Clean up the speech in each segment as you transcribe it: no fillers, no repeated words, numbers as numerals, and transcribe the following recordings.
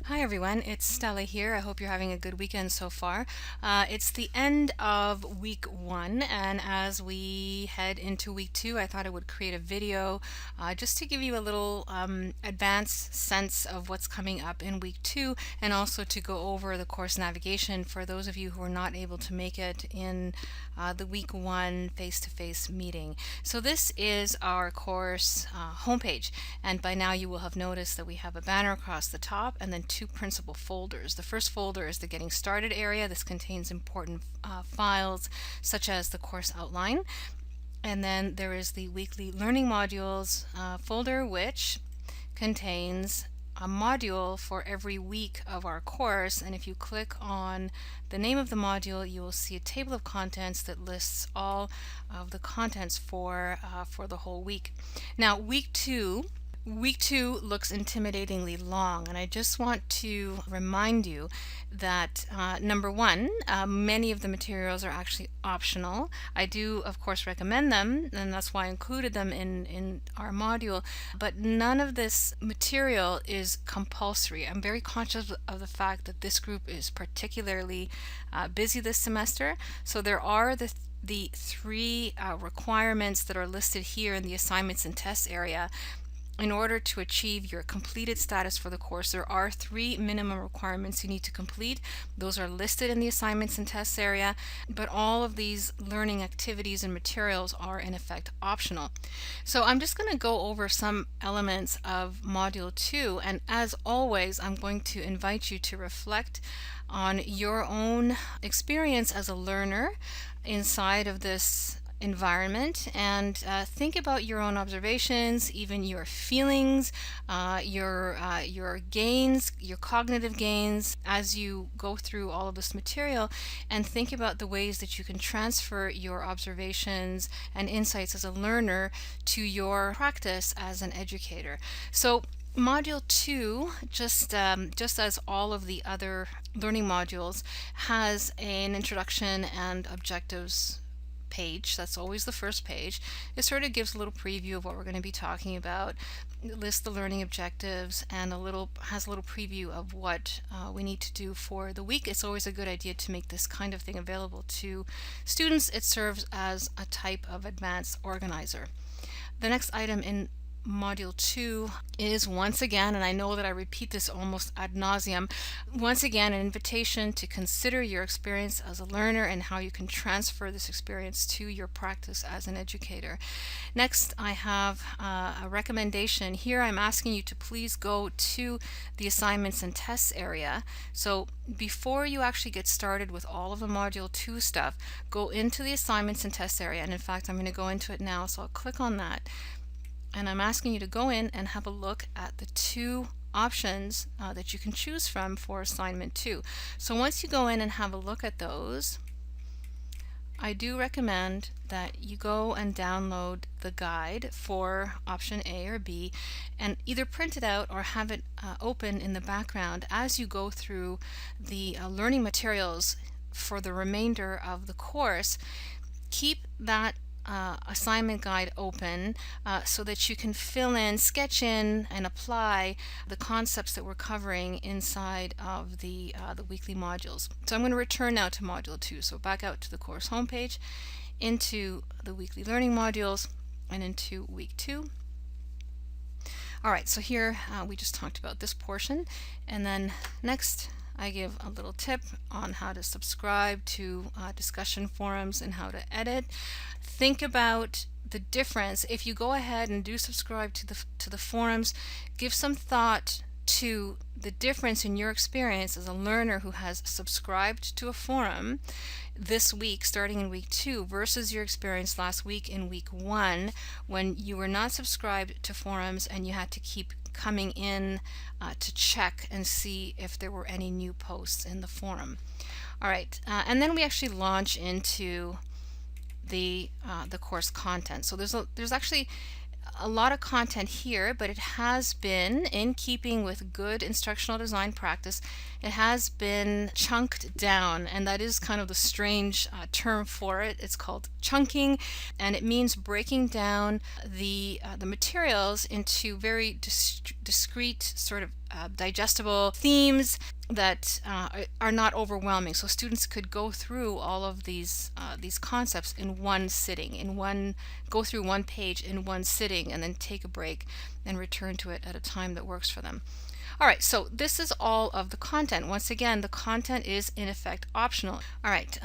Hi everyone, it's Stella here. I hope you're having a good weekend so far. It's the end of week one, and as we head into week two, I thought I would create a video just to give you a little advanced sense of what's coming up in week two, and also to go over the course navigation for those of you who are not able to make it in the week one face-to-face meeting. So this is our course homepage, and by now you will have noticed that we have a banner across the top and then two principal folders. The first folder is the Getting Started area. This contains important files such as the course outline. And then there is the Weekly Learning Modules folder, which contains a module for every week of our course, and if you click on the name of the module, you will see a table of contents that lists all of the contents for the whole week. Now, Week two looks intimidatingly long, and I just want to remind you that number one, many of the materials are actually optional. I do, of course, recommend them, and that's why I included them in our module, but none of this material is compulsory. I'm very conscious of the fact that this group is particularly busy this semester, so there are the three requirements that are listed here in the assignments and tests area. In order to achieve your completed status for the course, there are three minimum requirements you need to complete. Those are listed in the assignments and tests area, but all of these learning activities and materials are in effect optional. So I'm just going to go over some elements of Module 2, and as always, I'm going to invite you to reflect on your own experience as a learner inside of this environment, and think about your own observations, even your feelings, your gains, your cognitive gains as you go through all of this material, and think about the ways that you can transfer your observations and insights as a learner to your practice as an educator. So Module 2, just as all of the other learning modules, has an introduction and objectives page. That's always the first page. It sort of gives a little preview of what we're going to be talking about. It lists the learning objectives and has a little preview of what we need to do for the week. It's always a good idea to make this kind of thing available to students. It serves as a type of advanced organizer. The next item in Module 2 is, once again, and I know that I repeat this almost ad nauseum, once again an invitation to consider your experience as a learner and how you can transfer this experience to your practice as an educator. Next, I have a recommendation. Here I'm asking you to please go to the assignments and tests area. So before you actually get started with all of the Module 2 stuff, go into the assignments and tests area, and in fact I'm going to go into it now, so I'll click on that. And I'm asking you to go in and have a look at the two options that you can choose from for assignment 2. So once you go in and have a look at those, I do recommend that you go and download the guide for option A or B and either print it out or have it open in the background as you go through the learning materials for the remainder of the course. Keep that assignment guide open so that you can fill in, sketch in, and apply the concepts that we're covering inside of the weekly modules. So I'm going to return now to Module 2. So back out to the course homepage, into the weekly learning modules, and into week 2. All right, so here we just talked about this portion, and then next I give a little tip on how to subscribe to discussion forums and how to edit. Think about the difference. If you go ahead and do subscribe to the forums, give some thought to the difference in your experience as a learner who has subscribed to a forum this week, starting in week 2, versus your experience last week in week 1 when you were not subscribed to forums and you had to keep coming in to check and see if there were any new posts in the forum. All right, and then we actually launch into the course content. So there's actually a lot of content here, but it has been, in keeping with good instructional design practice, it has been chunked down, and that is kind of the strange term for it. It's called chunking, and it means breaking down the materials into very discrete sort of digestible themes that are not overwhelming. So students could go through all of these concepts in one sitting, go through one page in one sitting, and then take a break and return to it at a time that works for them. All right, so this is all of the content. Once again, the content is in effect optional. All right,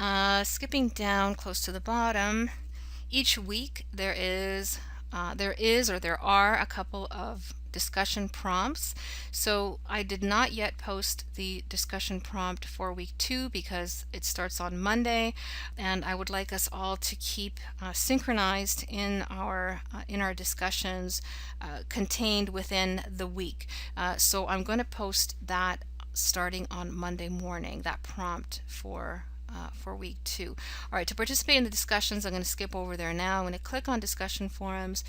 skipping down close to the bottom, each week there are a couple of discussion prompts. So I did not yet post the discussion prompt for week 2 because it starts on Monday, and I would like us all to keep synchronized in our discussions contained within the week. So I'm going to post that starting on Monday morning, that prompt for week 2. All right, to participate in the discussions, I'm going to skip over there now. I'm going to click on discussion forums.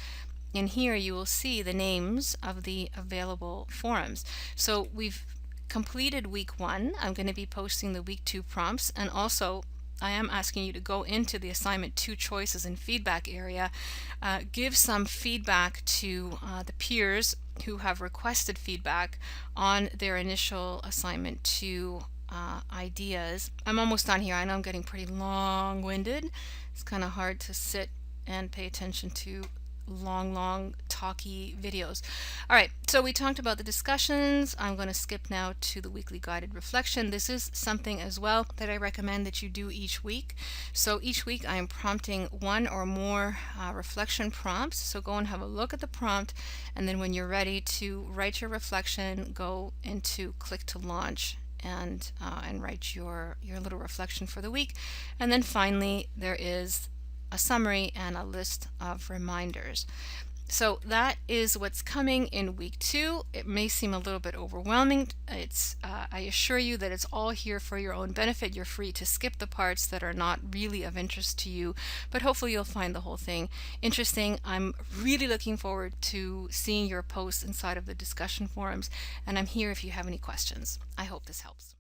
In here, you will see the names of the available forums. So we've completed week 1. I'm going to be posting the week 2 prompts, and also I am asking you to go into the assignment 2 choices and feedback area, give some feedback to the peers who have requested feedback on their initial assignment 2 ideas. I'm almost done here. I know I'm getting pretty long-winded. It's kind of hard to sit and pay attention to long talky videos. All right, so we talked about the discussions. I'm going to skip now to the weekly guided reflection. This is something as well that I recommend that you do each week. So each week I am prompting one or more reflection prompts. So go and have a look at the prompt, and then when you're ready to write your reflection, go into click to launch and write your little reflection for the week. And then finally there is a summary and a list of reminders. So that is what's coming in week 2. It may seem a little bit overwhelming. I assure you that it's all here for your own benefit. You're free to skip the parts that are not really of interest to you, but hopefully you'll find the whole thing interesting. I'm really looking forward to seeing your posts inside of the discussion forums, and I'm here if you have any questions. I hope this helps.